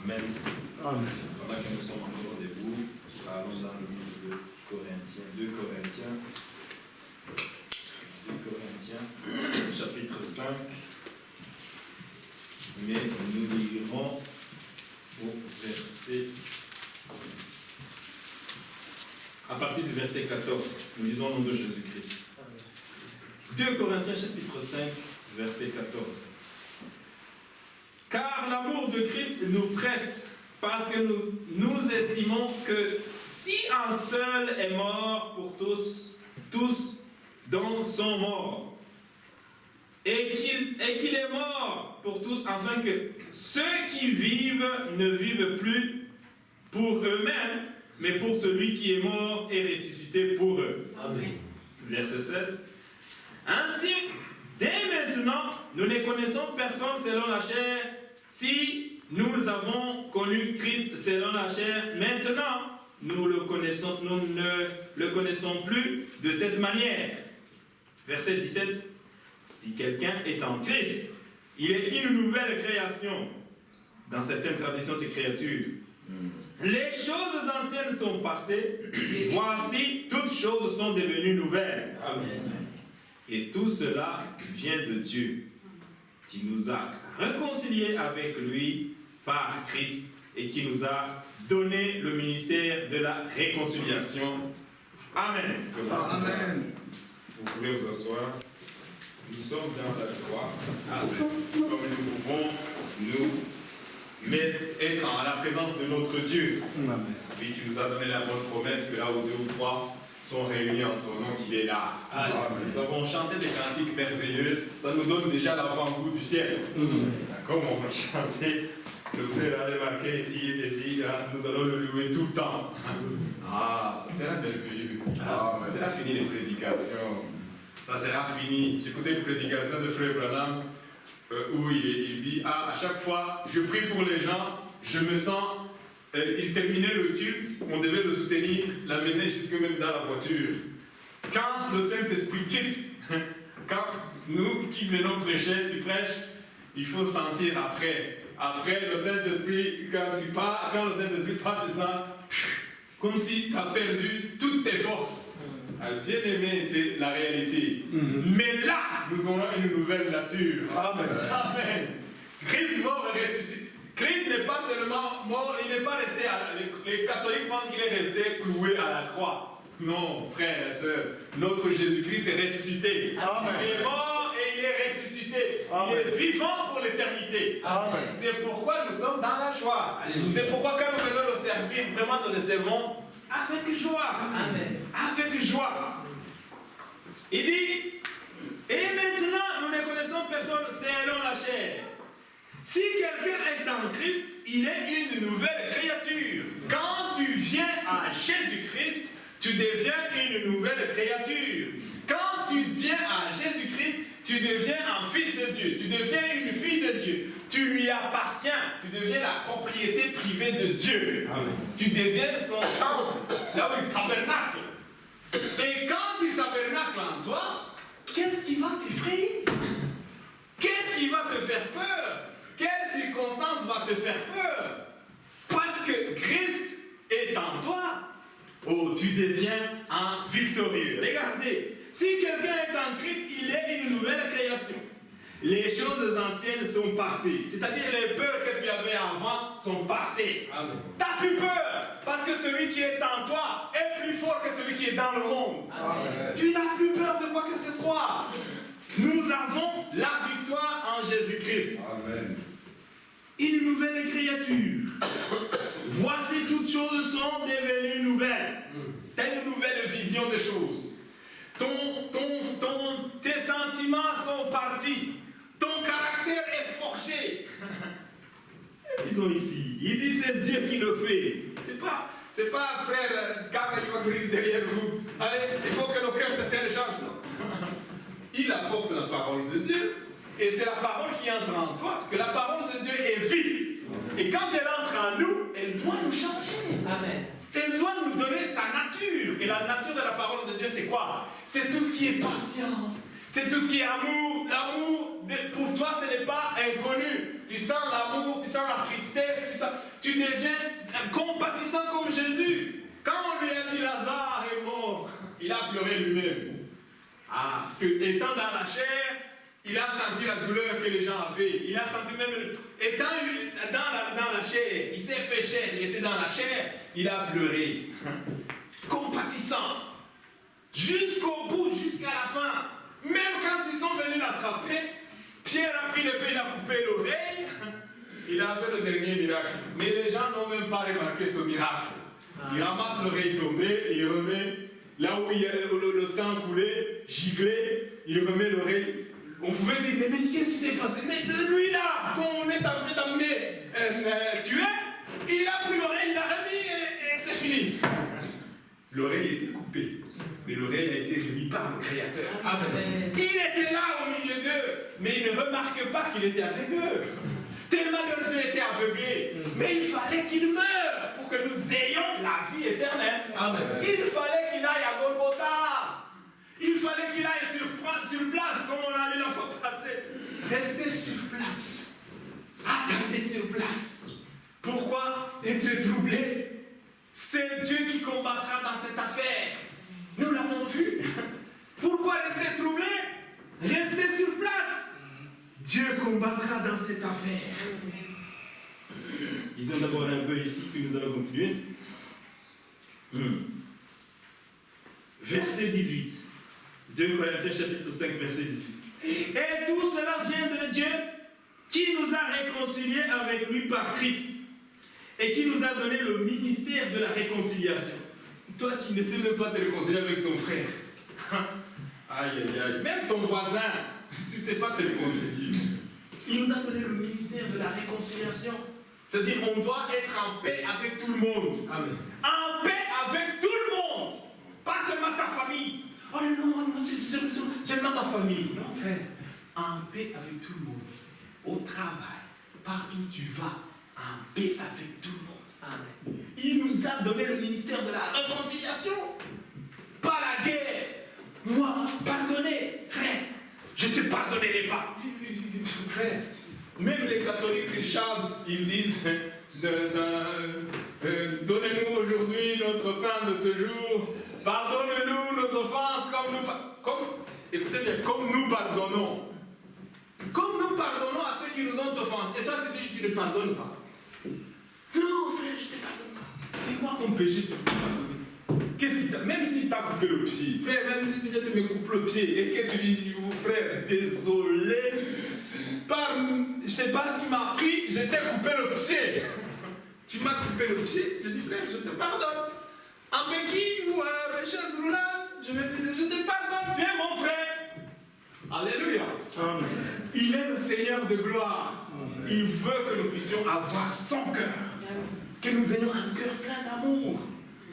Amen. Amen. Pendant que nous sommes encore debout, allons dans le livre de Corinthiens, 2 Corinthiens, chapitre 5. Mais nous lirons au verset, à partir du verset 14. Nous lisons au nom de Jésus-Christ. 2 Corinthiens chapitre 5, verset 14. Car l'amour de Christ nous presse, parce que nous estimons que si un seul est mort pour tous, tous donc sont morts. Et qu'il est mort pour tous, afin que ceux qui vivent ne vivent plus pour eux-mêmes, mais pour celui qui est mort et ressuscité pour eux. Amen. Verset 7. Ainsi, dès maintenant, nous ne connaissons personne selon la chair. Si nous avons connu Christ selon la chair, maintenant, nous ne le connaissons plus de cette manière. Verset 17. Si quelqu'un est en Christ, il est une nouvelle création. Dans certaines traditions, c'est créature. Les choses anciennes sont passées. Voici, toutes choses sont devenues nouvelles. Amen. Et tout cela vient de Dieu, qui nous a réconciliés avec lui par Christ et qui nous a donné le ministère de la réconciliation. Amen. Amen. Vous pouvez vous asseoir. Nous sommes dans la joie. Comme nous pouvons nous être en la présence de notre Dieu. Amen. Lui qui nous a donné la bonne promesse que là où 2 ou 3 sont réunis en son nom, qu'il est là. Amen. Nous avons chanté des cantiques merveilleuses. Ça nous donne déjà l'avant-goût du ciel. Comme on va chanter, le frère a remarqué, il dit, nous allons le louer tout le temps. Ah, ça sera merveilleux. Ça sera fini les prédications. Ça sera fini. J'écoutais une prédication de frère Branham où il dit, à chaque fois, je prie pour les gens, je me sens, il terminait le culte, on devait le soutenir, l'amener jusque même dans la voiture. Quand le Saint-Esprit quitte, quand nous qui venons prêcher, tu prêches, il faut sentir après. Après, le Saint-Esprit, quand le Saint-Esprit part de ça, comme si tu as perdu toutes tes forces. Bien aimé, c'est la réalité. Mais là, nous aurons une nouvelle nature. Amen. Amen. Christ mort et ressuscité. Christ n'est pas seulement mort, il n'est pas resté les catholiques pensent qu'il est resté cloué à la croix. Non, frères et sœurs, notre Jésus-Christ est ressuscité. Amen. Il est mort et il est ressuscité. Amen. Il est vivant pour l'éternité. C'est pourquoi nous sommes dans la joie. C'est pourquoi quand nous venons le servir, vraiment nous le servons avec joie. Amen. Avec joie. Il dit, et maintenant nous ne connaissons personne selon la chair. Si quelqu'un est en Christ, il est une nouvelle créature. Quand tu viens à Jésus-Christ, tu deviens une nouvelle créature. Quand tu viens à Jésus-Christ, tu deviens un fils de Dieu. Tu deviens une fille de Dieu. Tu lui appartiens. Tu deviens la propriété privée de Dieu. Amen. Tu deviens son temple, là où il tabernacle. Et quand il tabernacle en toi, qu'est-ce qui va t'effrayer? Qu'est-ce qui va te faire peur? Quelle circonstance va te faire peur? Parce que Christ est en toi. Oh, tu deviens un victorieux. Regardez, si quelqu'un est en Christ, il est une nouvelle création. Les choses anciennes sont passées. C'est-à-dire les peurs que tu avais avant sont passées. Tu n'as plus peur. Parce que celui qui est en toi est plus fort que celui qui est dans le monde. Amen. Tu n'as plus peur de quoi que ce soit. Nous avons la victoire en Jésus-Christ. Amen. Une nouvelle créature. Voici toutes choses sont devenues nouvelles. Tu as une nouvelle vision des choses. Tes sentiments sont partis. Ton caractère est forgé. Ils sont ici. Il dit c'est Dieu qui le fait. C'est pas frère, quand il va courir derrière vous. Allez, il faut que le cœur de tel change. Non. Il apporte la parole de Dieu. Et c'est la parole qui entre en toi. Parce que la parole de Dieu est vive. Et quand elle entre en nous, elle doit nous changer. Amen. Elle doit nous donner sa nature. Et la nature de la parole de Dieu, c'est quoi? C'est tout ce qui est patience. C'est tout ce qui est amour. L'amour, pour toi, ce n'est pas inconnu. Tu sens l'amour, tu sens la tristesse, Ah, parce que étant dans la chair, il a senti la douleur que les gens avaient. Il a senti même, étant dans la chair, il s'est fait chair, il était dans la chair, il a pleuré. Compatissant. Jusqu'au bout, jusqu'à la fin. Même quand ils sont venus l'attraper, Pierre a pris l'épée, il a coupé l'oreille. Il a fait le dernier miracle. Mais les gens n'ont même pas remarqué ce miracle. Il ramasse l'oreille tombée, il remet là où le sang coulait, giglait, il remet l'oreille. On pouvait dire, mais qu'est-ce qui s'est passé? Mais lui là, qu'on est en train d'amener tuer, il a pris l'oreille, il l'a remis et c'est fini. L'oreille était coupée, mais l'oreille a été remise par le Créateur. Amen. Il était là au milieu d'eux, mais il ne remarque pas qu'il était avec eux. Tellement que les yeux étaient aveuglés. Mais il fallait qu'il meure pour que nous ayons la vie éternelle. Amen. Il fallait qu'il aille à Golgotha. Il fallait qu'il aille sur place, comme on a lu la fois passée. Restez sur place. Attendez sur place. Pourquoi être troublé? C'est Dieu qui combattra dans cette affaire. Nous l'avons vu. Pourquoi rester troublé? Restez sur place. Dieu combattra dans cette affaire. Disons d'abord un peu ici, puis nous allons continuer. Verset 18. 2 Corinthiens chapitre 5, verset 18. Et tout cela vient de Dieu qui nous a réconciliés avec lui par Christ et qui nous a donné le ministère de la réconciliation. Toi qui ne sais même pas te réconcilier avec ton frère. Aïe, aïe, aïe. Même ton voisin, tu ne sais pas te réconcilier. Il nous a donné le ministère de la réconciliation. C'est-à-dire qu'on doit être en paix avec tout le monde. Amen. En paix avec tout le monde. Pas seulement ta famille. Oh non, c'est seulement ma famille. Non, frère. En paix avec tout le monde. Au travail, partout où tu vas, en paix avec tout le monde. Amen. Il nous a donné le ministère de la réconciliation. Pas la guerre. Moi, pardonnez, frère. Je ne te pardonnerai pas. Frère, même les catholiques ils chantent, ils disent donnez-nous aujourd'hui notre pain de ce jour, pardonne-nous nos offenses écoutez bien, comme nous pardonnons. Comme nous pardonnons à ceux qui nous ont offensés. Et toi tu dis tu ne pardonnes pas. Non frère, je ne te pardonne pas. C'est quoi ton péché? Qu'est-ce qui t'a... Même s'il t'a coupé le pied, frère, même si tu viens de me couper le pied et que tu dis, frère, désolé, je ne sais pas ce qui m'a pris, je t'ai coupé le pied. Tu m'as coupé le pied, je dis, frère, je te pardonne. En béquille ou en chaise roulante, je te pardonne, tu es mon frère. Alléluia. Amen. Il est le Seigneur de gloire. Amen. Il veut que nous puissions avoir son cœur. Que nous ayons un cœur plein d'amour.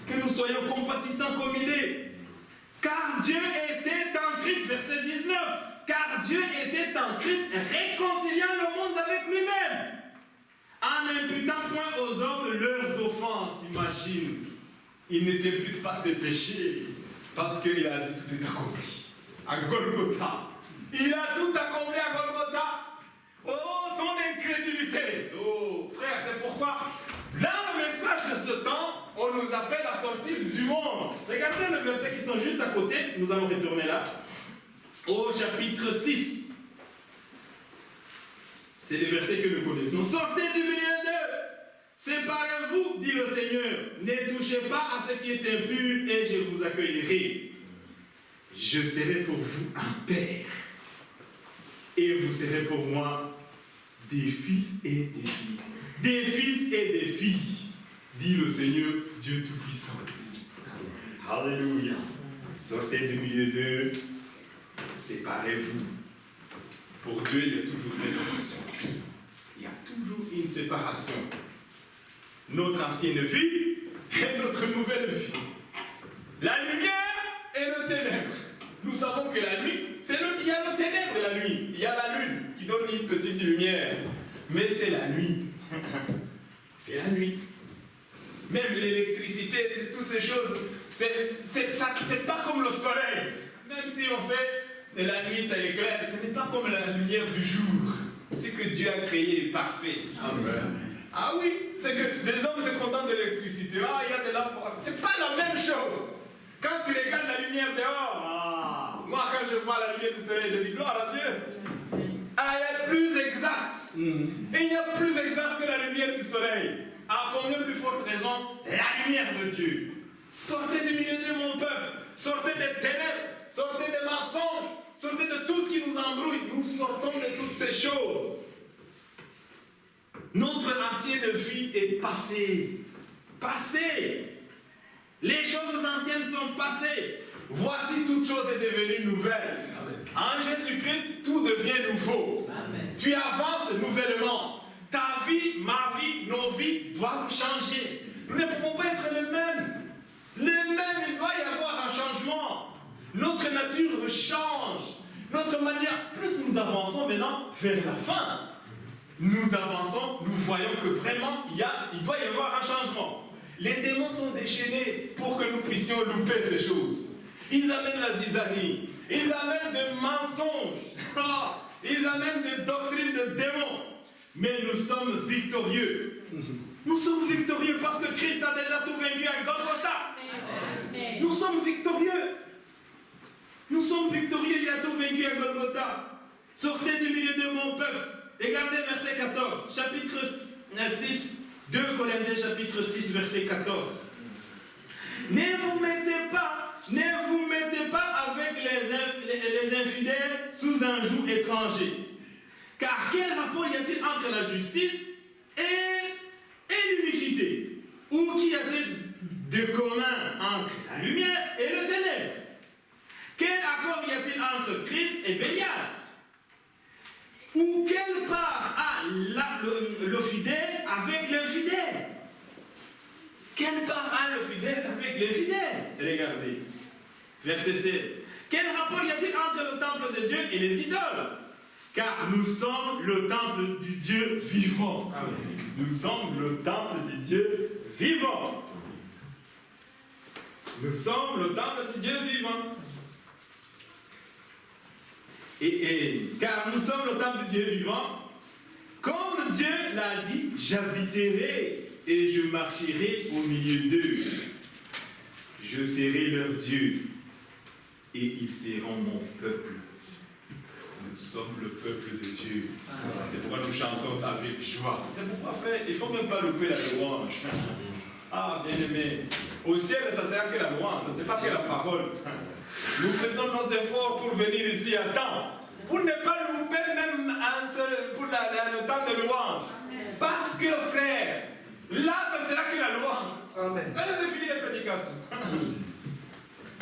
Que nous soyons compatissants comme il est. Car Dieu était en Christ, verset 19. Car Dieu était en Christ, réconciliant le monde avec lui-même, en n'imputant point aux hommes leurs offenses. Imagine, il n'impute pas tes péchés, parce qu'il a dit tout est accompli. À Golgotha. Il a tout accompli à Golgotha. Oh, ton incrédulité. Oh, frère, c'est pourquoi, dans le message de ce temps, on nous appelle à sortir du monde. Regardez le verset qui sont juste à côté. Nous allons retourner là. Au chapitre 6. C'est les versets que nous connaissons. Sortez du milieu d'eux. Séparez-vous, dit le Seigneur. Ne touchez pas à ce qui est impur et je vous accueillerai. Je serai pour vous un père. Et vous serez pour moi des fils et des filles. Des fils et des filles, dit le Seigneur, Dieu Tout-Puissant. Alléluia. Sortez du milieu d'eux, séparez-vous. Pour Dieu, il y a toujours séparation. Il y a toujours une séparation. Notre ancienne vie et notre nouvelle vie. La lumière et le ténèbre. Nous savons que la nuit, il y a le ténèbre et la nuit. Il y a la lune qui donne une petite lumière. Mais c'est la nuit. C'est la nuit. Même l'électricité, toutes ces choses, c'est pas comme le soleil. Même si on fait de la nuit, ça éclaire, ce n'est pas comme la lumière du jour. Ce que Dieu a créé est parfait. Amen. Ah oui, c'est que les hommes se contentent de l'électricité. Ah, il y a de lampes. C'est pas la même chose. Quand tu regardes la lumière dehors, Moi, quand je vois la lumière du soleil, je dis gloire à Dieu. Ah, elle est plus exacte. Et il n'y a plus exact que la lumière du soleil. À combien plus forte raison, la lumière de Dieu. Sortez du milieu de mon peuple. Sortez des ténèbres. Sortez des mensonges. Sortez de tout ce qui nous embrouille. Nous sortons de toutes ces choses. Notre ancienne vie est passée. Passée. Les choses anciennes sont passées. Voici toute chose est devenue nouvelle. Amen. En Jésus-Christ, tout devient nouveau. Amen. Tu avances nouvellement. Ta vie, ma vie, nos vies doivent changer. Nous ne pouvons pas être les mêmes. Les mêmes, il doit y avoir un changement. Notre nature change. Notre manière, plus nous avançons maintenant vers la fin, nous avançons, nous voyons que vraiment, il doit y avoir un changement. Les démons sont déchaînés pour que nous puissions louper ces choses. Ils amènent la zizanie, ils amènent des mensonges, ils amènent des doctrines de démons. Mais nous sommes victorieux. Nous sommes victorieux parce que Christ a déjà tout vaincu à Golgotha. Nous sommes victorieux. Nous sommes victorieux, il a tout vaincu à Golgotha. Sortez du milieu de mon peuple. Regardez verset 14, chapitre 6, 2 Corinthiens chapitre 6, verset 14. Ne vous mettez pas avec les infidèles sous un joug étranger. Car quel rapport y a-t-il entre la justice et l'iniquité? Ou qu'y a-t-il de commun entre la lumière et le ténèbre? Quel accord y a-t-il entre Christ et Bélial? Ou quelle part a le fidèle avec l'infidèle? Quelle part a le fidèle avec l'infidèle? Regardez, verset 16. Quel rapport y a-t-il entre le temple de Dieu et les idoles? Car nous sommes le temple du Dieu vivant. Amen. Nous sommes le temple du Dieu vivant. Nous sommes le temple du Dieu vivant. Car nous sommes le temple du Dieu vivant, comme Dieu l'a dit, j'habiterai et je marcherai au milieu d'eux. Je serai leur Dieu et ils seront mon peuple. Nous sommes le peuple de Dieu. C'est pourquoi nous chantons avec joie. C'est pourquoi, frère, il ne faut même pas louper la louange. Ah, bien aimé, au ciel, ça ne sert que la louange, ce n'est pas que la parole. Nous faisons nos efforts pour venir ici à temps, pour ne pas louper même pour le temps de louange. Parce que, frère, là, ça ne sera que la louange. Amen. Allez, j'ai fini les prédications.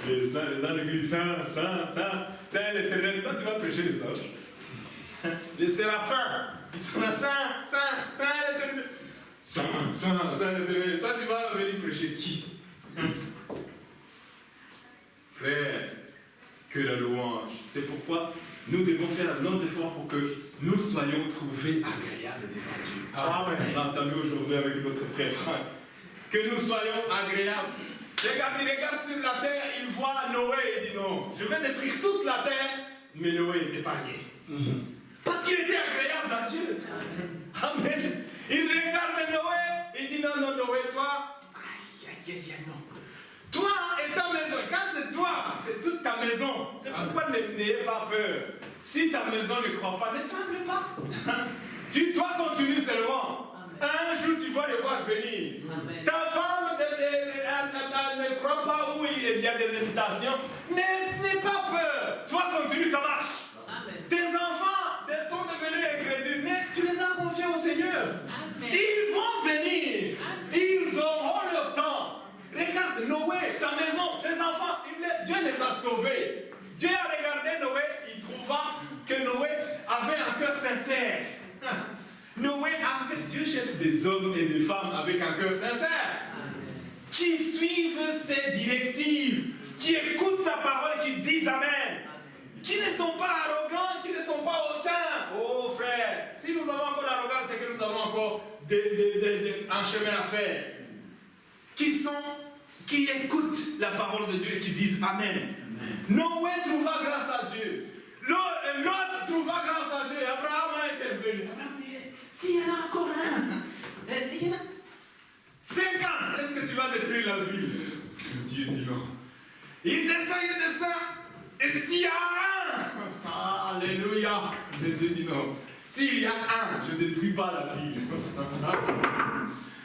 Les saints, les anges église, saint l'éternel. Toi, tu vas prêcher les anges. Les séraphins, ils sont là, saint l'éternel. Saint l'éternel. Toi, tu vas venir prêcher qui? Frère, que la louange. C'est pourquoi nous devons faire nos efforts pour que nous soyons trouvés agréables devant Dieu. Amen. On a entendu aujourd'hui avec notre frère Franck. Que nous soyons agréables. Regarde, il regarde sur la terre, il voit Noé et dit non, je vais détruire toute la terre, mais Noé est épargné. Parce qu'il était agréable à Dieu. Amen. Il regarde Noé et dit non, Noé, toi, non. Toi et ta maison, quand c'est toi, c'est toute ta maison. C'est pourquoi n'ayez pas peur. Si ta maison ne croit pas, ne tremble pas. Toi, continue seulement. Un jour, tu vas le voir venir. Amen. Ta femme ne croit pas où il y a des hésitations. N'aie pas peur. Toi, continue ta marche. Amen. Tes enfants sont devenus incrédules. Mais tu les as confiés au Seigneur. Amen. Ils vont venir. Amen. Ils auront leur temps. Regarde Noé, sa maison, ses enfants. Dieu les a sauvés. Dieu a regardé Noé. Il trouva que Noé avait un cœur sincère. Noé avait, Dieu cherche des hommes et des femmes avec un cœur sincère, qui suivent ses directives, qui écoutent sa parole, qui disent Amen, qui ne sont pas arrogants, qui ne sont pas hautains. Oh frère, si nous avons encore l'arrogance, c'est que nous avons encore un chemin à faire. Qui écoutent la parole de Dieu et qui disent Amen. Noé trouva grâce à Dieu. L'autre trouva grâce à Dieu. Abraham a intervenu. Abraham dit, s'il y en a encore un, il y en a 50, est-ce que tu vas détruire la ville? Dieu dit non. Il descend, Et s'il y a un, alléluia, mais Dieu dit non. S'il y a un, je ne détruis pas la ville.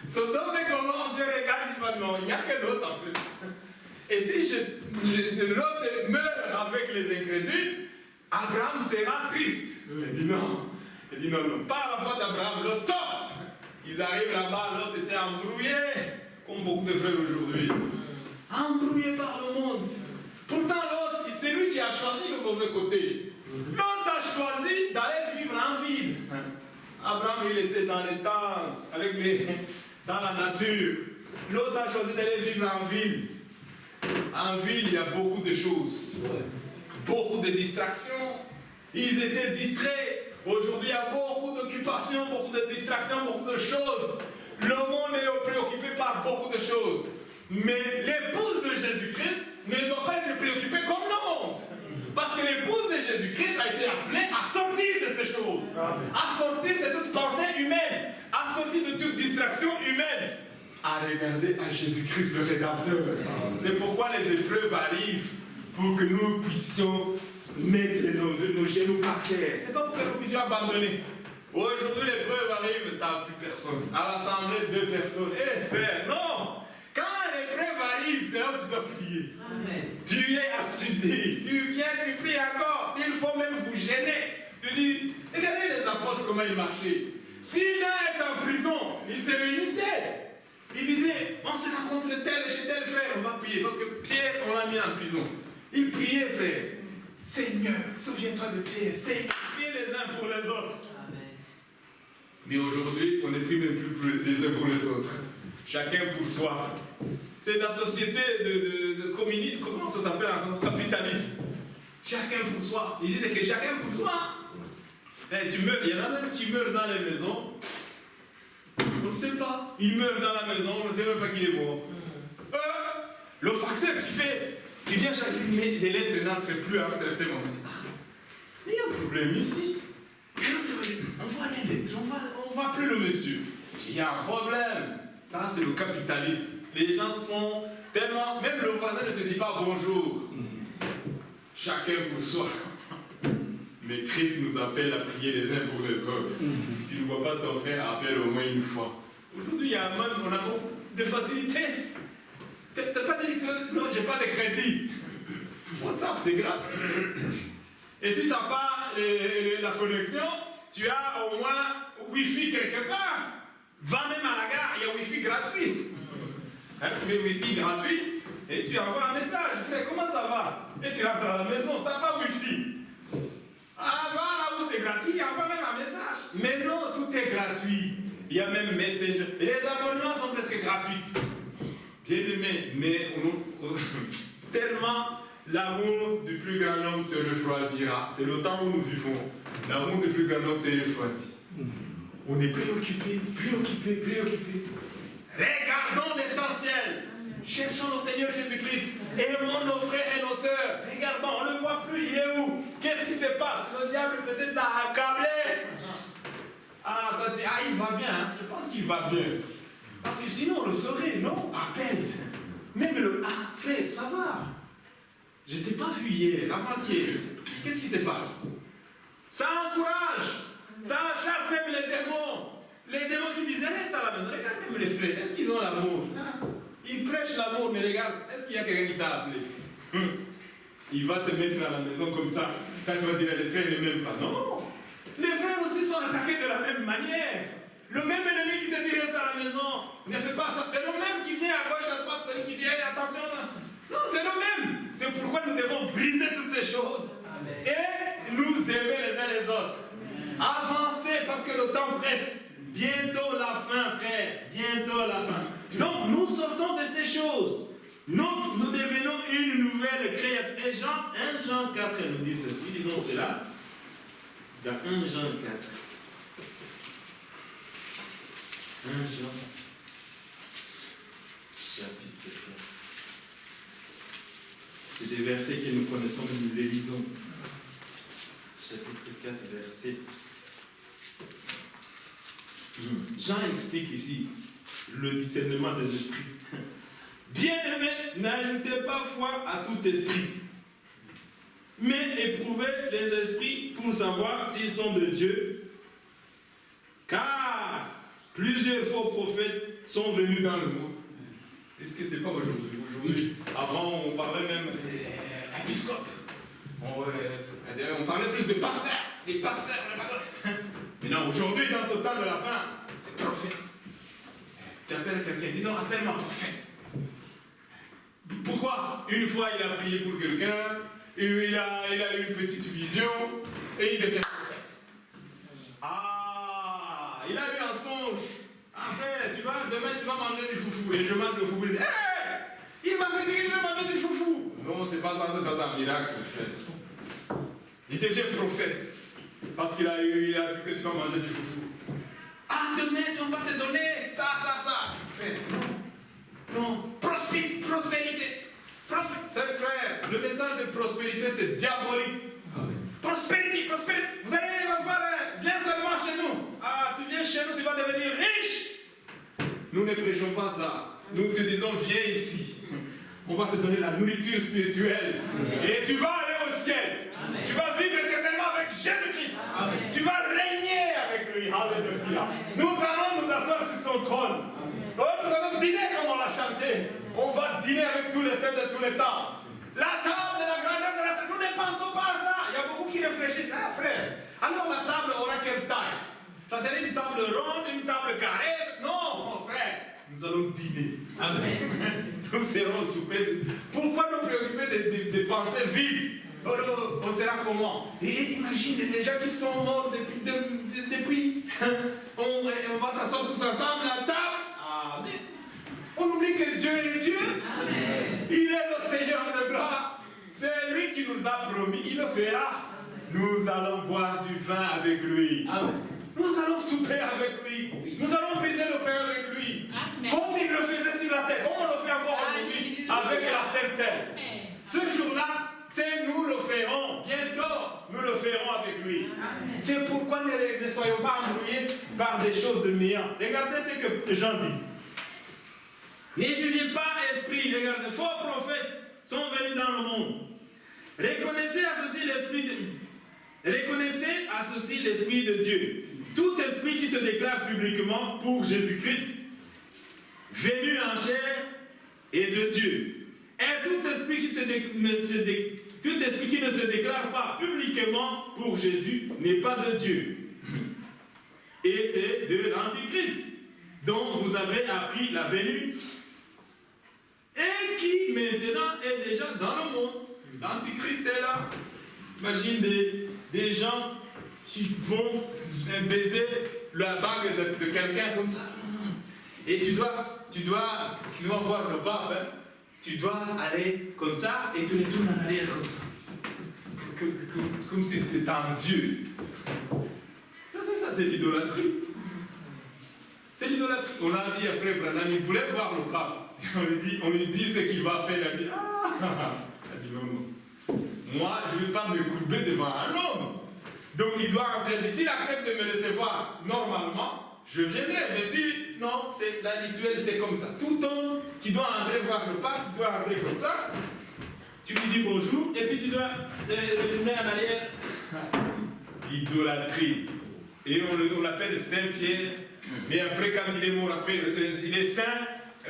Sodome et Gomorrhe, Dieu regarde, il va non, il n'y a que l'autre en fait. Et si l'autre meurt avec les incrédules, Abraham sera triste. Il dit non. Il dit non, non. Pas à la fois d'Abraham, l'autre sort. Ils arrivent là-bas, l'autre était embrouillé, comme beaucoup de frères aujourd'hui. Embrouillé par le monde. Pourtant l'autre, c'est lui qui a choisi le mauvais côté. L'autre a choisi d'aller vivre en ville. Abraham, il était dans les tentes, dans la nature. L'autre a choisi d'aller vivre en ville. En ville, il y a beaucoup de choses. Beaucoup de distractions. Ils étaient distraits. Aujourd'hui, il y a beaucoup d'occupations, beaucoup de distractions, beaucoup de choses. Le monde est préoccupé par beaucoup de choses. Mais l'épouse de Jésus-Christ ne doit pas être préoccupée comme le monde. Parce que l'épouse de Jésus-Christ a été appelée à sortir de ces choses. À sortir de toute pensée humaine. À sortir de toute distraction humaine. À regarder à Jésus-Christ le Rédempteur. C'est pourquoi les épreuves arrivent. Pour que nous puissions mettre nos genoux par terre. C'est pas pour que nous puissions abandonner. Aujourd'hui, l'épreuve arrive, tu n'as plus personne. À l'assemblée, 2 personnes. Eh frère, non! Quand l'épreuve arrive, c'est là où tu dois prier. Amen. Tu es assidu. Tu viens, tu pries encore. S'il faut même vous gêner. Tu dis, regardez les apôtres comment ils marchaient. Si l'un est en prison, ils se réunissaient. Ils disaient, on se rencontre tel chez tel frère, on va prier. Parce que Pierre, on l'a mis en prison. Ils priaient, frère. Seigneur, souviens-toi de Pierre. Seigneur, priez les uns pour les autres. Amen. Mais aujourd'hui, on ne prie même plus les uns pour les autres. Chacun pour soi. C'est la société de communisme, comment ça s'appelle encore? Capitalisme. Chacun pour soi. Ils disent que chacun pour soi. Et tu meurs, il y en a même qui meurent dans les maisons. On ne sait pas. Ils meurent dans la maison, on ne sait même pas qu'il est mort. Le facteur qui vient chaque jour, mais les lettres n'entrent plus à un certain moment. Mais il y a un problème ici. On voit les lettres, on ne voit plus le monsieur. Il y a un problème. Ça, c'est le capitalisme. Les gens sont tellement... Même le voisin ne te dit pas bonjour. Chacun pour soi. Mais Christ nous appelle à prier les uns pour les autres. Tu ne vois pas ton frère, appelle au moins une fois. Aujourd'hui, il y a même, on a beaucoup de facilité. Tu n'as pas dit que non, je n'ai pas de crédit. WhatsApp, c'est gratuit. Et si tu n'as pas la connexion, tu as au moins Wi-Fi quelque part. Va même à la gare, il y a Wi-Fi gratuit. Mais Wi-Fi gratuit, et tu envoies un message. Frère, comment ça va? Et tu rentres à la maison, tu n'as pas Wi-Fi. Ah, va là où c'est gratuit, envoie même un message. Mais non, tout est gratuit. Il y a même Messenger. Et les abonnements sont presque gratuits. Bien aimé, mais tellement l'amour du plus grand homme se refroidira. C'est le temps où nous vivons. L'amour du plus grand homme se refroidit. On est préoccupé. Regardons l'essentiel. Cherchons le Seigneur Jésus-Christ. Aimons nos frères et nos sœurs. Regardons, on ne le voit plus. Il est où? Qu'est-ce qui se passe? Le diable peut-être l'a accablé. Ah, toi tu dis, ah, il va bien. Hein? Je pense qu'il va bien. Parce que sinon on le saurait, non? À peine. Même ah, frère, ça va. Je ne t'ai pas vu hier, avant-hier. Qu'est-ce qui se passe? Ça encourage. Ça chasse même les démons. Les démons qui disaient, reste à la maison. Regarde même les frères. Est-ce qu'ils ont l'amour? Ils prêchent l'amour, mais regarde, est-ce qu'il y a quelqu'un qui t'a appelé? Il va te mettre à la maison comme ça. Quand tu vas dire, les frères ne m'aiment pas. Non. Les frères aussi sont attaqués de la même manière. Le même ennemi qui te dit reste à la maison, ne fais pas ça. C'est le même qui vient à gauche, à droite, celui qui dit hey, attention. Non, c'est le même. C'est pourquoi nous devons briser toutes ces choses. Amen. Et nous aimer les uns les autres. Amen. Avancer parce que le temps presse. Bientôt la fin, frère. Bientôt la fin. Donc nous sortons de ces choses. Nous devenons une nouvelle créature. Et 1 Jean 4 nous dit ceci. Disons cela. Dans 1 Jean 4. 1 Jean, chapitre 4. C'est des versets que nous connaissons, que nous les lisons. Chapitre 4, verset. Jean explique ici le discernement des esprits. Bien-aimés, n'ajoutez pas foi à tout esprit, mais éprouvez les esprits pour savoir s'ils sont de Dieu. Car plusieurs faux prophètes sont venus dans le monde. Est-ce que c'est pas aujourd'hui? Aujourd'hui, avant, on parlait même d'épiscope. On parlait plus de pasteurs. Les pasteurs, mais non, aujourd'hui, dans ce temps de la fin, c'est prophète. Tu appelles quelqu'un, dis non, appelle-moi prophète. Pourquoi? Une fois, il a prié pour quelqu'un, il a eu une petite vision, et il devient prophète. Ah, il a eu un songe. En fait, demain tu vas manger du foufou. Et je mange le foufou. Il dit, hey, il m'a fait dire que je vais manger du foufou. Non, c'est pas ça, c'est pas un miracle, frère. Il devient prophète. Parce qu'il a vu que tu vas manger du foufou. Ah, demain, on va te donner ça. Frère, non. Prospérité. C'est frère, le message de prospérité, c'est diabolique. Prospérité. Vous allez voir, viens seulement chez nous. Ah, tu viens chez nous, tu vas devenir riche. Nous ne prêchons pas ça. Nous te disons, viens ici. On va te donner la nourriture spirituelle. Amen. Et tu vas aller au ciel. Amen. Tu vas vivre éternellement avec Jésus-Christ. Tu vas régner avec lui. Alléluia. Nous allons nous asseoir sur son trône. Oh, nous allons dîner comme on l'a chanté. On va dîner avec tous les saints de tous les temps. La table, la grandeur de la table. Nous ne pensons pas à ça. Il y a beaucoup qui réfléchissent. Ah, frère, alors la table aura quelle taille? Ça serait une table ronde, une table carrée? Non, mon frère. Nous allons dîner. Amen. Nous serons au souper. Pourquoi nous préoccuper des pensées vides? On sera comment? Et imagine les gens qui sont morts depuis. On va s'asseoir tous ensemble à la table. Amen. On oublie que Dieu est Dieu. Amen. Il est le Seigneur de gloire. C'est lui qui nous a promis. Il le fera. Nous allons boire du vin avec lui. Amen. Nous allons souper avec lui. Nous allons briser le pain avec lui. Amen. Comme il le faisait sur la terre. Comme on le fait encore aujourd'hui avec la Sainte Seine. Ce jour-là, c'est nous le ferons. Bientôt, nous le ferons avec lui. Amen. C'est pourquoi ne soyons pas embrouillés par des choses de néant. Regardez ce que Jean dit. Ne jugez pas esprit. Regardez, faux prophètes sont venus dans le monde. Reconnaissez à ceci l'esprit de Dieu. Tout esprit qui se déclare publiquement pour Jésus-Christ, venu en chair, est de Dieu. Et tout esprit qui ne se déclare pas publiquement pour Jésus n'est pas de Dieu. Et c'est de l'Antichrist, dont vous avez appris la venue, et qui maintenant est déjà dans le monde. L'Antichrist est là. Imagine des gens qui vont baiser la bague de quelqu'un comme ça. Et tu dois voir le pape, hein? Tu dois aller comme ça et tu les tournes en arrière comme ça. Comme si c'était un Dieu. Ça, c'est l'idolâtrie. C'est l'idolâtrie. On a dit à Frère Branham, il voulait voir le pape. On lui dit ce qu'il va faire. Il a dit, il a dit non. Moi, je ne vais pas me courber devant un homme. Donc il doit entrer. S'il accepte de me recevoir normalement, je viendrai. Mais si, non, c'est la rituelle, c'est comme ça. Tout homme qui doit entrer voir le pape doit entrer comme ça. Tu lui dis bonjour et puis tu dois le mettre en arrière. L'idolâtrie. Et on l'appelle Saint-Pierre. Mais après, quand il est mort, après, il est saint,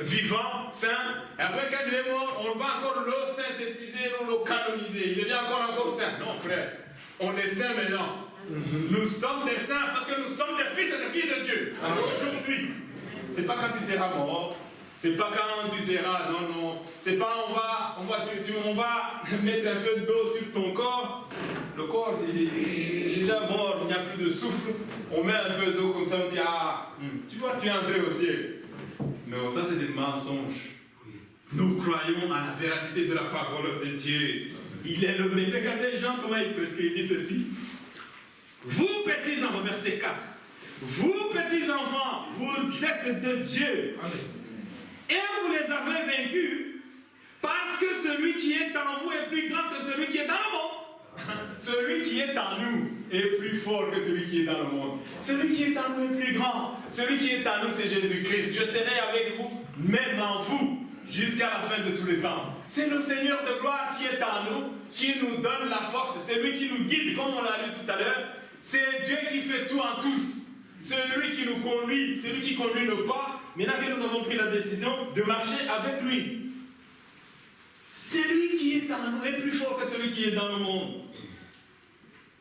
vivant, saint. Et après, quand il est mort, on va encore le synthétiser, on le canoniser. Il devient encore saint. Non, frère. On est saints maintenant. Nous sommes des saints parce que nous sommes des fils et des filles de Dieu. Aujourd'hui. C'est pas quand tu seras mort. C'est pas quand tu seras. Non. C'est pas on va mettre un peu d'eau sur ton corps. Le corps il est déjà mort, il n'y a plus de souffle. On met un peu d'eau comme ça, on dit tu vois, tu es entré au ciel. Non, ça c'est des mensonges. Nous croyons à la véracité de la parole de Dieu. Il est le même. Regardez Jean comment il prescrit, il dit ceci. Vous petits enfants, verset 4. Vous petits enfants, vous êtes de Dieu. Amen. Et vous les avez vaincus parce que celui qui est en vous est plus grand que celui qui est dans le monde. Celui qui est en nous est plus fort que celui qui est dans le monde. Celui qui est en nous est plus grand. Celui qui est en nous, c'est Jésus-Christ. Je serai avec vous, même en vous, jusqu'à la fin de tous les temps. C'est le Seigneur de gloire qui est en nous, qui nous donne la force. C'est lui qui nous guide, comme on l'a lu tout à l'heure. C'est Dieu qui fait tout en tous. C'est lui qui nous conduit, c'est lui qui conduit nos pas. Maintenant que nous avons pris la décision de marcher avec lui. C'est lui qui est en nous, est plus fort que celui qui est dans le monde.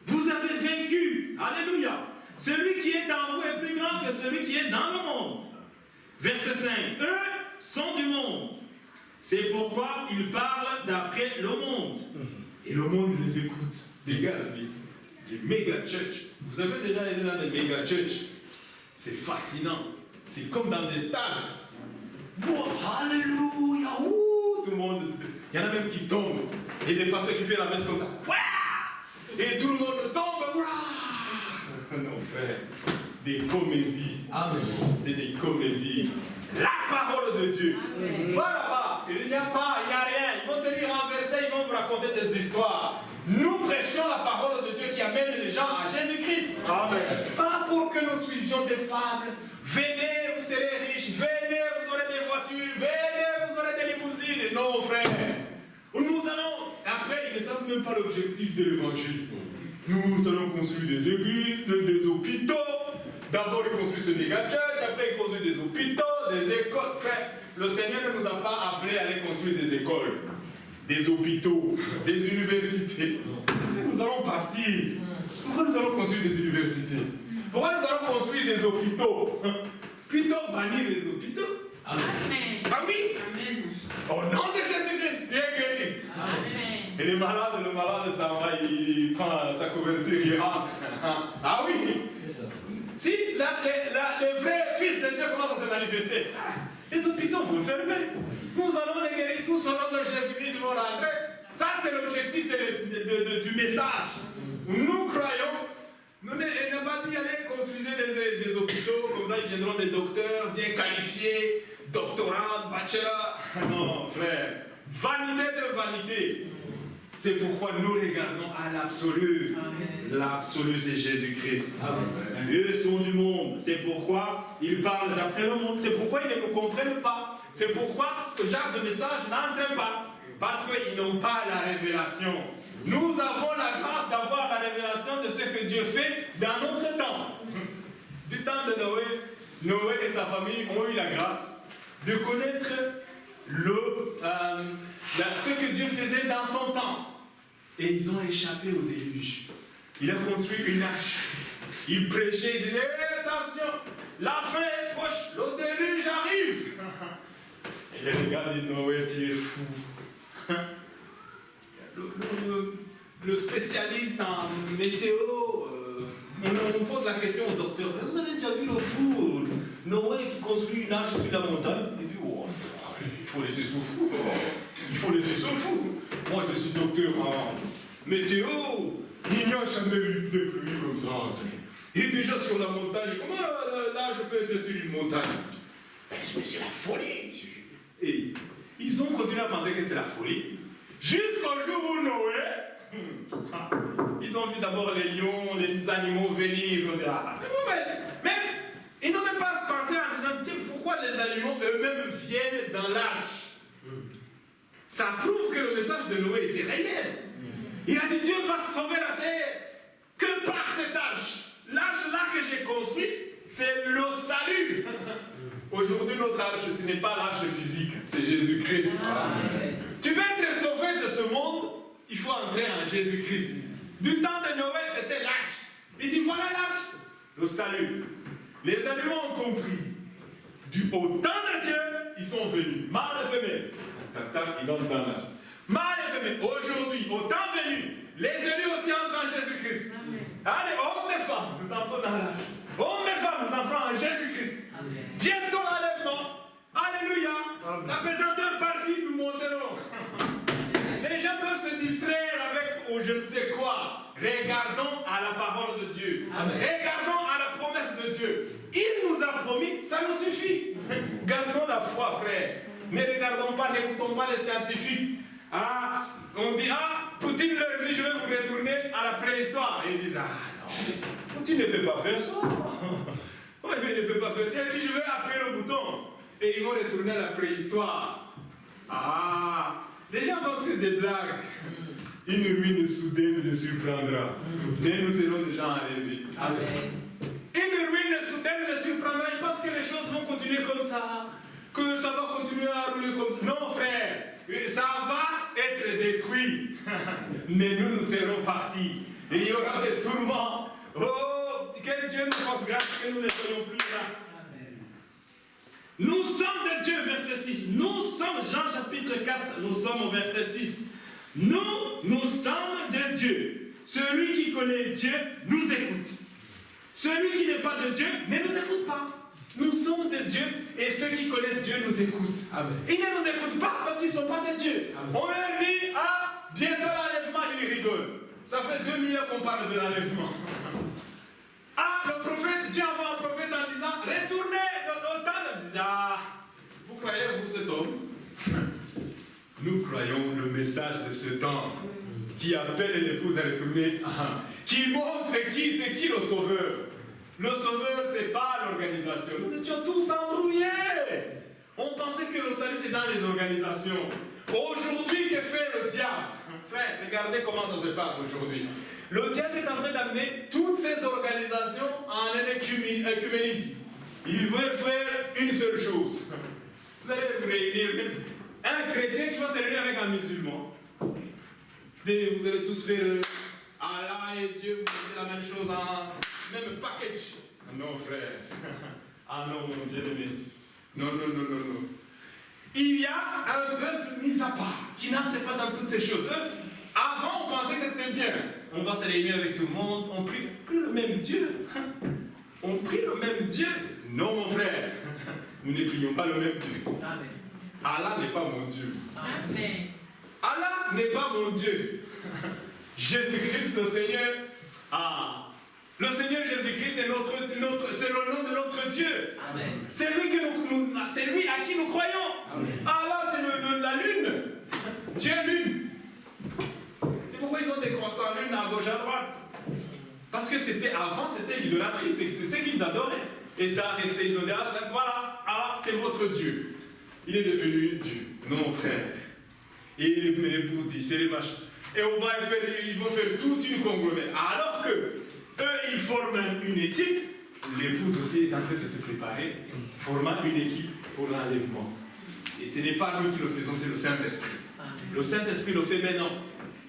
Vous avez vaincu. Alléluia. Celui qui est en vous est plus grand que celui qui est dans le monde. Verset 5. Eux sont du monde. C'est pourquoi ils parlent d'après le monde. Et le monde les écoute. Les gars, les méga church. Vous avez déjà été dans des méga church. C'est fascinant. C'est comme dans des stades. Wow, alléluia. Tout le monde. Il y en a même qui tombent. Et des pasteurs qui font la messe comme ça. Wow! Et tout le monde tombe. Wow! Non, frère. Des comédies. Amen. C'est des comédies. La parole de Dieu. Amen. Va là-bas. Il n'y a rien. Ils vont te lire un verset, ils vont vous raconter des histoires. Nous prêchons la parole de Dieu qui amène les gens à Jésus-Christ. Amen. Pas pour que nous suivions des fables. Venez, vous serez riches. Venez, vous aurez des voitures. Venez, vous aurez des limousines. Non, frère. Nous allons. Après, ils ne savent même pas l'objectif de l'évangile. Nous allons construire des églises, des hôpitaux. D'abord, ils construisent des méga church, après, ils construisent des hôpitaux, des écoles. Frère, le Seigneur ne nous a pas appelés à aller construire des écoles, des hôpitaux, des universités. Nous allons partir. Pourquoi nous allons construire des universités? Pourquoi nous allons construire des hôpitaux? Plutôt bannir les hôpitaux. Amen. Amen. Amen. Au nom de Jésus-Christ, tu es guéri. Amen. Et le malade s'en va, il prend sa couverture, il rentre. Ah oui. C'est ça. Si les vrais fils de Dieu commencent à se manifester, les hôpitaux vont fermer. Nous allons les guérir tous au nom de Jésus-Christ, ils vont rentrer. Ça, c'est l'objectif du message. Nous croyons, nous n'avons pas dit allez construire des hôpitaux, comme ça ils viendront des docteurs bien qualifiés, doctorants, bachelors. Non, frère. Vanité de vanité. C'est pourquoi nous regardons à l'absolu. L'absolu, c'est Jésus-Christ. Eux sont du monde. C'est pourquoi ils parlent d'après le monde. C'est pourquoi ils ne nous comprennent pas. C'est pourquoi ce genre de message n'entre pas. Parce qu'ils n'ont pas la révélation. Nous avons la grâce d'avoir la révélation de ce que Dieu fait dans notre temps. Du temps de Noé, Noé et sa famille ont eu la grâce de connaître ce que Dieu faisait dans son temps. Et ils ont échappé au déluge. Il a construit une arche. Il prêchait, il disait attention, la fin est proche, le déluge arrive. Et les gars disent Noé, tu es fou. Le spécialiste en météo, on pose la question au docteur, vous avez déjà vu le fou Noé qui construit une arche sur la montagne? Il dit oh, il faut laisser ce fou. Il faut laisser ce fou. Moi je suis docteur en météo, il n'y a jamais eu de pluie comme ça. Il est déjà sur la montagne. Comment là je peux être sur une montagne? Mais c'est la folie. Et ils ont continué à penser que c'est la folie. Jusqu'au jour où Noé, ils ont vu d'abord les lions, les animaux venir, ils ont dit ah, mais ils n'ont même pas pensé à des entités. Pourquoi les animaux eux-mêmes viennent dans l'arche? Ça prouve que le message de Noé était réel. Il a dit Dieu va sauver la terre que par cette arche. L'arche là que j'ai construite, c'est le salut. Aujourd'hui, notre arche, ce n'est pas l'arche physique, c'est Jésus-Christ. Tu veux être sauvé de ce monde, il faut entrer en Jésus-Christ. Du temps de Noël, c'était l'arche. Il dit voilà l'arche, le salut. Les animaux ont compris. Au temps de Dieu, ils sont venus. Mâles et femelles. Ils entrent dans l'arche. Mâles et femelles. Aujourd'hui, au temps venu, les élus aussi entrent en Jésus-Christ. Allez, hommes et femmes, nous entrons dans l'arche. Hommes et femmes, nous entrons en Jésus-Christ. Bientôt l'enlèvement. Alléluia. Amen. La pesanteur partie, nous monterons. Les gens peuvent se distraire avec ou je ne sais quoi. Regardons à la parole de Dieu. Amen. Regardons à la promesse de Dieu. Il nous a promis, ça nous suffit. Gardons la foi, frère. Ne regardons pas, n'écoutons pas les scientifiques. Ah, on dit, Poutine leur dit, je vais vous retourner à la préhistoire. Et ils disent, non, Poutine ne peut pas faire ça. Oui, mais il ne peut pas faire. Il dit, je vais appuyer le bouton. Et ils vont retourner à la préhistoire. Ah, les gens pensent que c'est des blagues. Une ruine soudaine nous surprendra. Mais nous serons des gens enlevés. Amen. Une ruine soudaine nous surprendra. Ils pensent que les choses vont continuer comme ça. Que ça va continuer à rouler comme ça. Non, frère. Ça va être détruit. Mais nous serons partis. Il y aura des tourments. Oh, que Dieu nous fasse grâce que nous ne soyons plus là. Nous sommes de Dieu, verset 6. Nous sommes, Jean chapitre 4, nous sommes au verset 6. Nous sommes de Dieu. Celui qui connaît Dieu nous écoute. Celui qui n'est pas de Dieu ne nous écoute pas. Nous sommes de Dieu et ceux qui connaissent Dieu nous écoutent. Amen. Ils ne nous écoutent pas parce qu'ils ne sont pas de Dieu. Amen. On leur dit, ah, bientôt l'enlèvement, ils rigolent. Ça fait 2000 ans qu'on parle de l'enlèvement. Ah, le prophète, Dieu envoie un prophète en disant, retournez dans notre temps. Il dit, ah, vous croyez, vous, cet homme? Nous croyons le message de ce temps qui appelle l'épouse à retourner, qui montre qui c'est qui le sauveur. Le sauveur, ce n'est pas l'organisation. Nous étions tous embrouillés. On pensait que le salut, c'est dans les organisations. Aujourd'hui, que fait le diable? Frère, regardez comment ça se passe aujourd'hui. Le diable est en train d'amener toutes ces organisations en un écuménisme. Il veut faire une seule chose. Vous allez vous réunir, un chrétien qui va se réunir avec un musulman. Vous allez tous faire Allah et Dieu, vous faites la même chose en même package. Non, frère. Ah non, mon bien-aimé. Non. Il y a un peuple mis à part qui n'entre pas dans toutes ces choses. Avant, on pensait que c'était bien. On va se réunir avec tout le monde. On prie le même Dieu. On prie le même Dieu. Non, mon frère. Nous ne prions pas le même Dieu. Amen. Allah n'est pas mon Dieu. Amen. Allah n'est pas mon Dieu. Jésus-Christ, le Seigneur. Ah. Le Seigneur Jésus-Christ, c'est le nom de notre Dieu. Amen. C'est lui, c'est lui à qui nous croyons. Amen. Allah, c'est la lune. Dieu lune. C'est pourquoi ils ont des croissants lune à gauche, à droite. Parce que avant, c'était l'idolâtrie. C'est ce qu'ils adoraient. Et ça a resté. Ils ont dit, voilà, Allah, c'est votre Dieu. Il est devenu Dieu. Non, frère. Et l'épouse dit, c'est les machins. Et ils vont faire toute une conglomérée. Alors que eux, ils forment une équipe. L'épouse aussi est en train de se préparer, formant une équipe pour l'enlèvement. Et ce n'est pas nous qui le faisons, c'est le Saint-Esprit. Le Saint-Esprit le fait maintenant.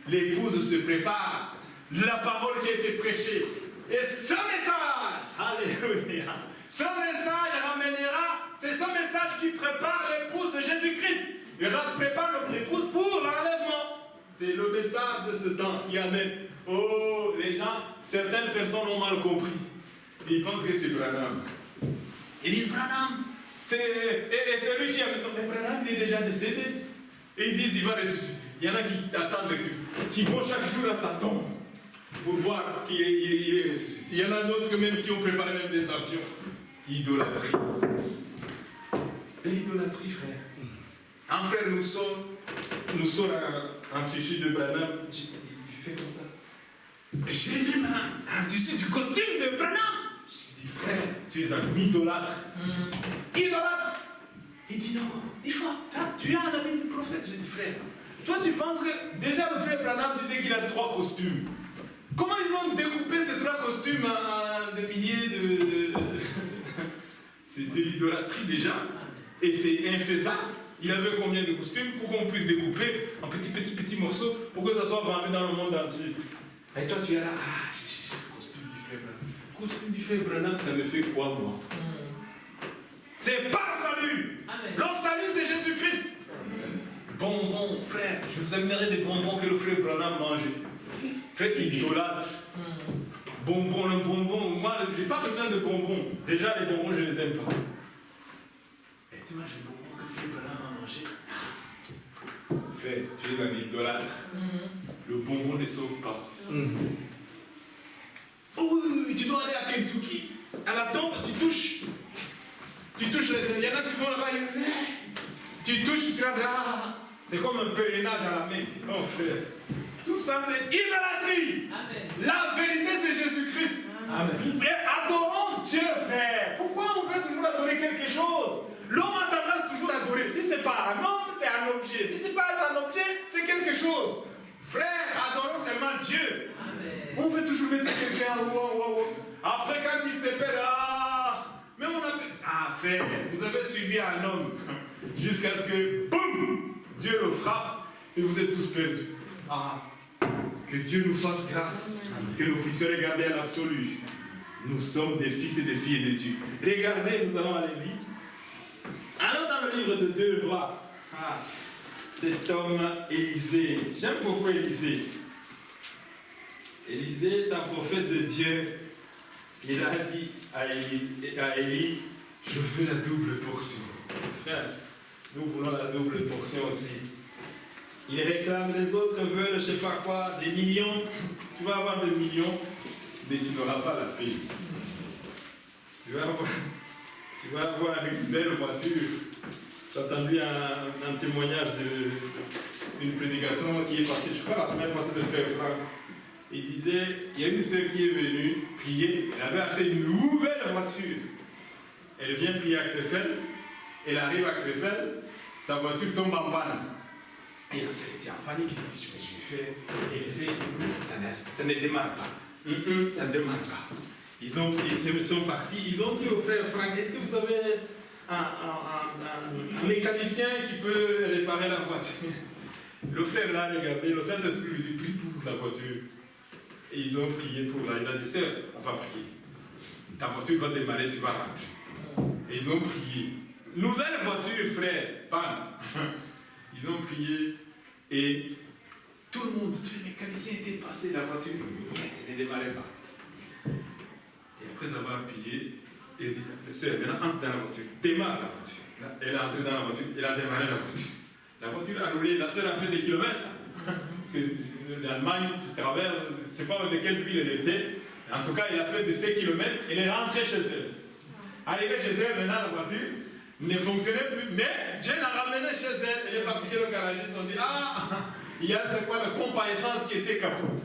L'épouse se prépare. La parole qui a été prêchée. Et ce message, alléluia, ce message ramènera, c'est ce message qui prépare l'épouse de Jésus-Christ. Il prépare l'épouse pour l'enlèvement. C'est le message de ce temps qui amène. Oh, les gens, certaines personnes ont mal compris. Ils pensent que c'est Branham. Ils disent Branham, c'est lui qui a. Mais Branham, il est déjà décédé. Et ils disent il va ressusciter. Il y en a qui attendent, qui vont chaque jour à sa tombe pour voir qu'il est ressuscité. Il y en a d'autres même qui ont préparé même des avions. Idolâtrie. Et l'idolâtrie, frère. Un frère nous sort un tissu de Branham. Je fais comme ça. J'ai même un tissu du costume de Branham. Je dis, frère, tu es un idolâtre. Idolâtre. Il dit non, il faut. Tu es un ami du prophète. J'ai dit, frère, toi tu penses que déjà le frère Branham disait qu'il a 3 costumes. Comment ils ont découpé ces 3 costumes en des milliers de... C'est de l'idolâtrie déjà. Et c'est infaisable. Il avait combien de costumes pour qu'on puisse découper en petits morceaux pour que ça soit vendu dans le monde entier. Et toi tu es là, le costume du frère Branham. Le costume du frère Branham, ça me fait quoi moi? C'est pas le salut. Amen. Le salut c'est Jésus-Christ. Bonbons, frère, je vous amènerai des bonbons que le frère Branham mangeait. Frère idolâtre. Bonbons, le bonbon, moi je n'ai pas besoin de bonbons. Déjà les bonbons je les aime pas. Et tu manges les bonbons que le frère Branham a mangé. Frère, tu es un idolâtre. Le bonbon ne sauve pas. Oui, tu dois aller à Kentucky. À la tombe, tu touches. Il y en a qui vont là-bas, tu touches, tu vas là. C'est comme un pèlerinage à la Mecque. Non, frère. Tout ça, c'est idolâtrie. Amen. La vérité, c'est Jésus-Christ. Et adorons Dieu, frère. Pourquoi on veut toujours adorer quelque chose? L'homme a tendance toujours à adorer. Si ce n'est pas un homme, c'est un objet. Si ce n'est pas un objet, c'est quelque chose. Frère, adorons seulement Dieu. Amen. On veut toujours mettre quelqu'un en haut. Après, quand il se perd, mais on a... frère, vous avez suivi un homme jusqu'à ce que, boum, Dieu le frappe et vous êtes tous perdus. Que Dieu nous fasse grâce, que nous puissions regarder à l'absolu. Nous sommes des fils et des filles de Dieu. Regardez, nous allons aller vite. Allons dans le livre de 2 Rois. Cet homme Élisée. J'aime beaucoup Élisée. Élisée est un prophète de Dieu. Il a dit à Élie, je veux la double portion. Frère, nous voulons la double portion aussi. Il réclame, les autres veulent, je ne sais pas quoi, des millions. Tu vas avoir des millions, mais tu n'auras pas la paix. Tu vas avoir une belle voiture. J'ai entendu un témoignage d'une prédication qui est passée, je crois, la semaine passée de Frère Franck. Il disait, il y a une sœur qui est venue prier, elle avait acheté une nouvelle voiture. Elle vient prier à Krefeld, elle arrive à Krefeld, sa voiture tombe en panne. Et la sœur était en panique, elle dit, je vais faire. Et elle fait, ça ne démarre pas. Ça ne démarre pas. Ils sont partis, ils ont dit au frère Franck, est-ce que vous avez un mécanicien qui peut réparer la voiture? Le frère l'a regardé, le Saint-Esprit lui dit, prie pour la voiture. Et ils ont prié pour la. Il a dit, sœur, on va prier. Ta voiture va démarrer, tu vas rentrer. Et ils ont prié. Nouvelle voiture, frère, panne. Ils ont prié et tout le monde, tous les mécaniciens étaient passés, la voiture ne démarrait pas. Et après avoir prié, il a dit, sœur, maintenant entre dans la voiture, démarre la voiture. Elle est entrée dans la voiture, elle a démarré la voiture. La voiture a roulé, la sœur a fait des kilomètres. Parce que l'Allemagne, tu traverses, je ne sais pas de quelle ville elle était, en tout cas, elle a fait de ces kilomètres, elle est rentrée chez elle. Arrivée chez elle, maintenant la voiture ne fonctionnait plus, mais Dieu l'a ramenée chez elle. Elle est partie chez le garagiste, on dit, il y a c'est quoi, le pompe à essence qui était capote.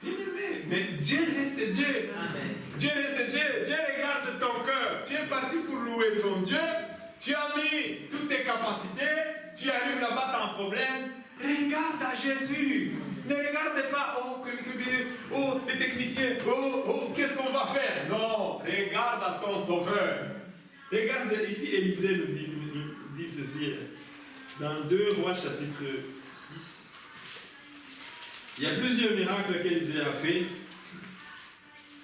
Bien aimé, mais Dieu reste Dieu. Amen. Dieu reste Dieu. Dieu regarde ton cœur. Tu es parti pour louer ton Dieu. Tu as mis toutes tes capacités. Tu arrives là-bas, tu as un problème. Regarde à Jésus. Ne regarde pas, les techniciens, qu'est-ce qu'on va faire? Non, regarde à ton sauveur. Regarde ici, Élisée nous dit ceci. Dans 2 Rois chapitre 6, il y a plusieurs miracles qu'Élisée a fait.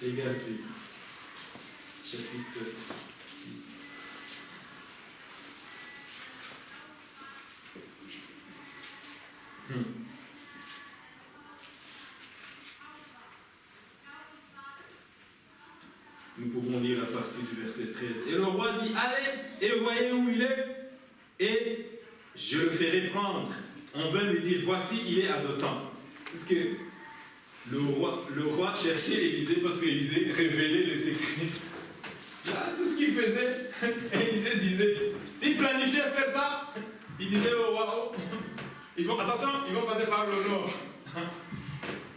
Regardez, chapitre 6. Nous pouvons lire à partir du verset 13. Et le roi dit, allez et voyez où il est, et je le ferai prendre. On vint lui dire, voici, il est à Dothan. Parce que le roi cherchait Élisée parce qu'Élisée révélait les secrets. Là, tout ce qu'il faisait, Élisée disait, il planifiait faire ça. Il disait au roi, attention, ils vont passer par le nord.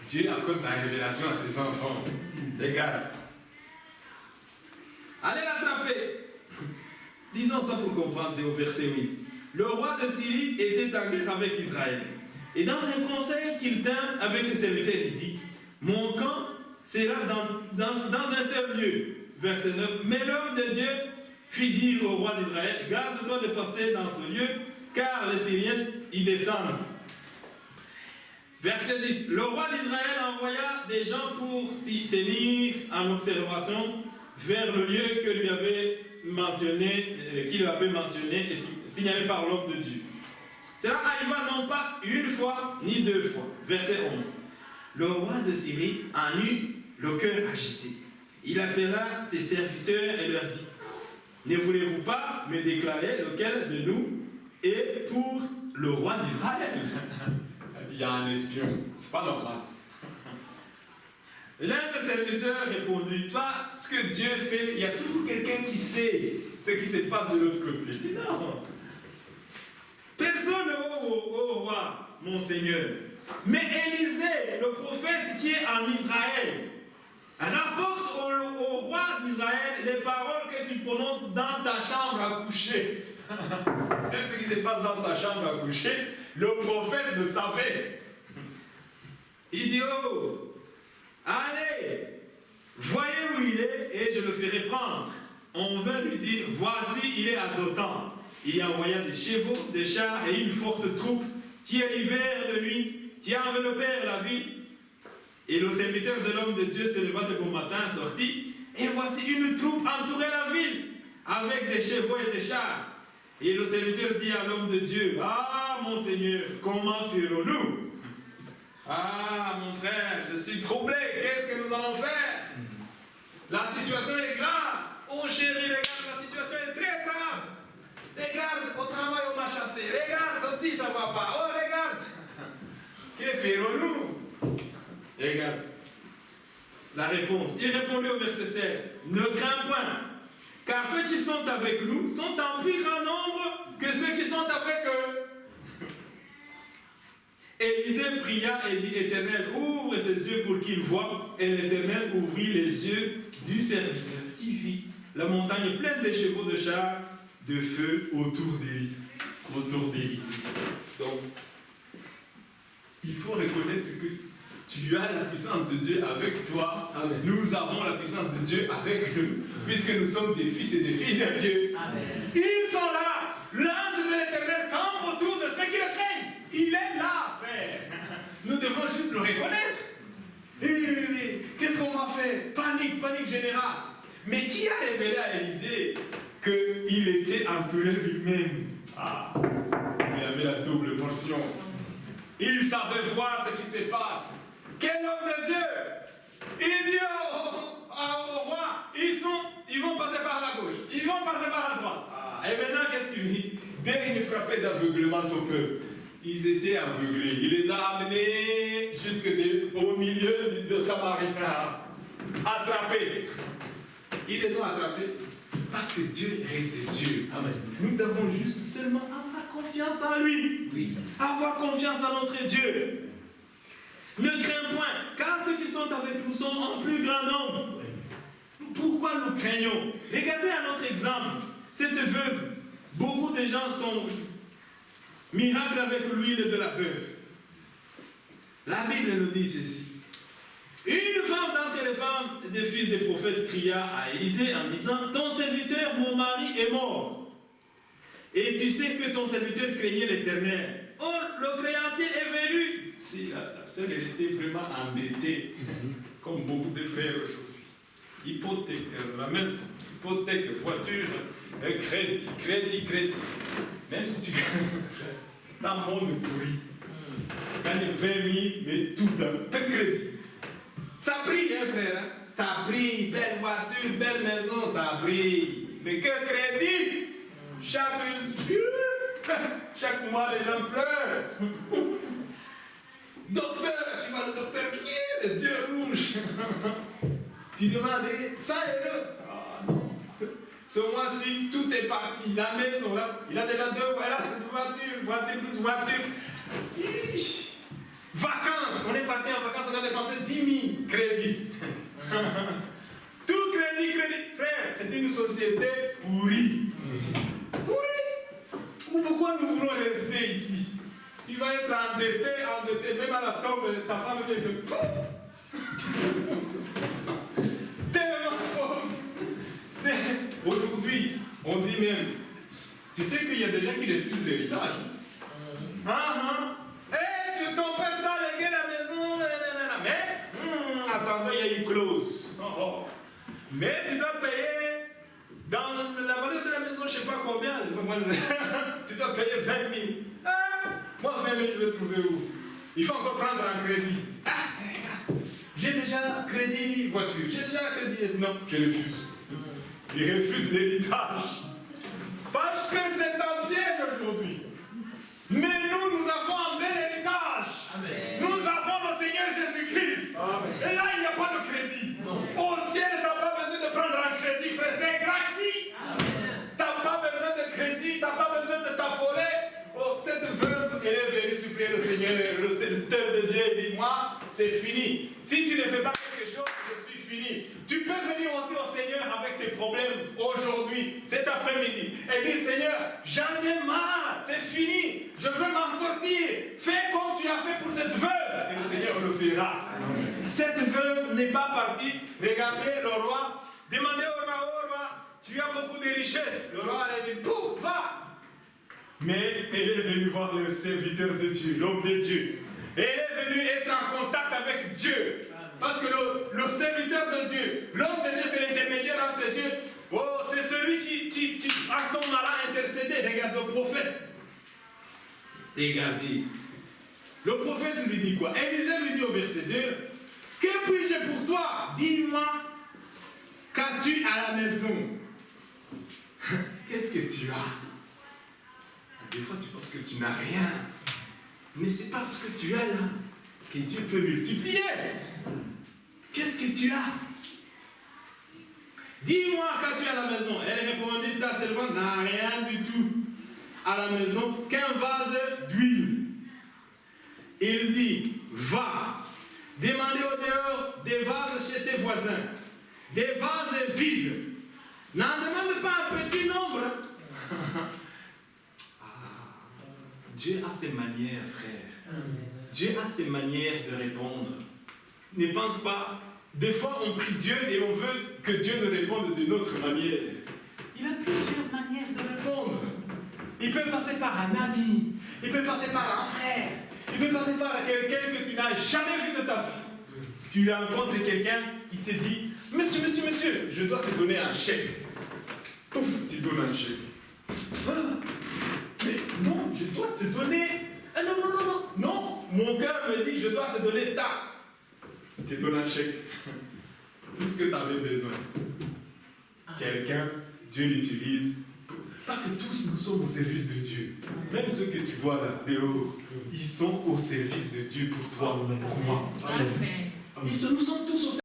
Dieu accorde la révélation à ses enfants. Regarde. Allez l'attraper. Disons ça pour comprendre, c'est au verset 8. Le roi de Syrie était en guerre avec Israël. Et dans un conseil qu'il tint avec ses serviteurs, il dit, mon camp sera dans un tel lieu. Verset 9. Mais l'homme de Dieu fit dire au roi d'Israël, garde-toi de passer dans ce lieu, car les Syriens y descendent. Verset 10. Le roi d'Israël envoya des gens pour s'y tenir en observation vers le lieu qu'il lui avait mentionné et signalé par l'homme de Dieu. Cela arriva non pas une fois, ni 2 fois. Verset 11. Le roi de Syrie en eut le cœur agité. Il appela ses serviteurs et leur dit, ne voulez-vous pas me déclarer lequel de nous est pour le roi d'Israël? Il y a un espion, c'est pas normal. L'un des serviteurs répondit, toi, ce que Dieu fait, il y a toujours quelqu'un qui sait ce qui se passe de l'autre côté. Il dit non. Personne au roi, mon Seigneur. Mais Élisée, le prophète qui est en Israël, rapporte au roi d'Israël les paroles que tu prononces dans ta chambre à coucher. Même ce qui se passe dans sa chambre à coucher, le prophète le savait. Il dit, oh, allez, voyez où il est et je le ferai prendre. On vint lui dire, voici, il est à Dothan. Il y envoya des chevaux, des chars et une forte troupe qui arrivèrent de nuit, qui enveloppèrent la ville. Et le serviteur de l'homme de Dieu se leva de bon matin, sortit, et voici une troupe entourait la ville, avec des chevaux et des chars. Et le serviteur dit à l'homme de Dieu, ah mon Seigneur, comment ferons-nous? Ah mon frère, je suis troublé, qu'est-ce que nous allons faire? La situation est grave. Oh chérie, regarde, la situation est très grave. Regarde, au travail on m'a chassé. Regarde, ceci, ça ne va pas. Oh, regarde. Que ferons-nous? Regarde. La réponse. Il répondit au verset 16. Ne crains point, car ceux qui sont avec nous sont en plus grand nombre que ceux qui sont avec eux. Élisée pria et dit, Éternel, ouvre ses yeux pour qu'il voie. Et l'Éternel ouvrit les yeux du serviteur qui vit la montagne pleine de chevaux de chars de feu autour d'Élisée. Donc, il faut reconnaître que tu as la puissance de Dieu avec toi. Amen. Nous avons la puissance de Dieu avec nous, puisque nous sommes des fils et des filles de Dieu. Amen. Ils sont là. L'ange de l'Éternel campe autour de ceux qui le craignent. Il est là, frère. Nous devons juste le reconnaître. Et qu'est-ce qu'on va faire? Panique générale. Mais qui a révélé à Élisée qu'il était entouré lui-même? Ah, il avait la double portion. Il savait voir ce qui se passe. Quel homme de Dieu! Il dit au roi, ils vont passer par la gauche, ils vont passer par la droite. Ah, et maintenant, qu'est-ce qu'il dit? Dès qu'il frappait d'aveuglement son peuple, ils étaient aveuglés. Il les a amenés jusqu'au milieu de Samarina, attrapés. Ils les ont attrapés parce que Dieu reste Dieu. Amen. Nous devons juste seulement avoir confiance en lui. Oui. Avoir confiance en notre Dieu. Ne crains point, car ceux qui sont avec nous sont en plus grand nombre. Oui. Pourquoi nous craignons? Regardez à notre exemple. Cette veuve, beaucoup de gens sont miracles avec l'huile de la veuve. La Bible nous dit ceci. Une femme d'entre les femmes des fils des prophètes cria à Élisée en disant, ton serviteur, mon mari, est mort. Et tu sais que ton serviteur craignait l'Éternel. Or, le créancier est venu. Si la sœur était vraiment endettée, comme beaucoup de frères aujourd'hui. Hypothèque, la maison, hypothèque, voiture, crédit. Même si tu gagnes, frère, dans le monde pourri, gagne 20 000, mais tout dans tes crédits. Ça brille, hein, frère. Hein? Ça brille. Belle voiture, belle maison, ça brille. Mais que crédit? Chaque mois, les gens pleurent. Docteur, tu vois le docteur qui est, les yeux rouges. Tu demandes 100 €. Ah non. Ce mois-ci, tout est parti. La maison, là, il a déjà deux voitures plus voiture. Vacances, on est parti en vacances, on a dépensé 10 000 crédits. Tout crédit. Frère, c'est une société pourrie. Pourrie. Pourquoi nous voulons rester ici? Tu vas être endetté, même à la tombe, ta femme va dire tellement pauvre. Aujourd'hui, on dit même, tu sais qu'il y a des gens qui refusent l'héritage. Ton père t'a légué la maison, mais attention, il y a une clause. Mais tu dois payer dans la valeur de la maison, je ne sais pas combien, tu dois payer 20 000. Moi, 20 000, je vais trouver où? Il faut encore prendre un crédit. J'ai déjà crédit voiture, j'ai déjà crédit. Non, je refuse. Il refuse l'héritage. Parce que c'est un piège aujourd'hui. Mais nous avons un bel héritage. Amen. Nous avons le Seigneur Jésus-Christ. Et là, il n'y a pas de crédit. Non. Au ciel, tu n'as pas besoin de prendre un crédit, frère. C'est gratuit. Tu n'as pas besoin de crédit, tu n'as pas besoin de t'affoler. Oh, cette veuve, elle est venue supplier le Seigneur, le serviteur de Dieu, et dit, moi, c'est fini. Si tu ne fais pas quelque chose, je suis fini. Tu peux venir aussi au Seigneur avec tes problèmes aujourd'hui, cet après-midi, et dire, Seigneur, j'en Je veux m'en sortir. Fais comme tu as fait pour cette veuve. Et le Seigneur le fera. Cette veuve n'est pas partie. Regardez le roi. Demandez au roi, tu as beaucoup de richesses. Le roi a dit, pouf, va. Mais elle est venue voir le serviteur de Dieu, l'homme de Dieu. Et elle est venue être en contact avec Dieu. Parce que le serviteur de Dieu, l'homme de Dieu, c'est l'intermédiaire entre Dieu. Oh, c'est celui qui à son malin intercédé. Regarde le prophète. Regardez. Le prophète lui dit quoi? Élisée lui dit au verset 2, que puis-je pour toi? Dis-moi, qu'as-tu à la maison? Qu'est-ce que tu as? Des fois, tu penses que tu n'as rien. Mais c'est parce que tu as là que Dieu peut multiplier. Qu'est-ce que tu as? Dis-moi quand tu es à la maison. Elle répondit, ta servante n'a rien du tout à la maison qu'un vase d'huile. Il dit, va, demandez au dehors des vases chez tes voisins, des vases vides. N'en demande pas un petit nombre. Dieu a ses manières, frère. Dieu a ses manières de répondre. Ne pense pas. Des fois, on prie Dieu et on veut que Dieu nous réponde d'une autre manière. Il a plusieurs manières de répondre. Il peut passer par un ami. Il peut passer par un frère. Il peut passer par quelqu'un que tu n'as jamais vu de ta vie. Tu rencontres quelqu'un qui te dit, monsieur, je dois te donner un chèque. Pouf, tu donnes un chèque. Mais non, je dois te donner... Ah, non, mon cœur me dit, je dois te donner ça. Tu donnes un chèque. Tout ce que tu avais besoin. Quelqu'un, Dieu l'utilise. Parce que tous nous sommes au service de Dieu. Même ceux que tu vois là, dehors, ils sont au service de Dieu pour toi, pour moi. Nous sommes tous au service.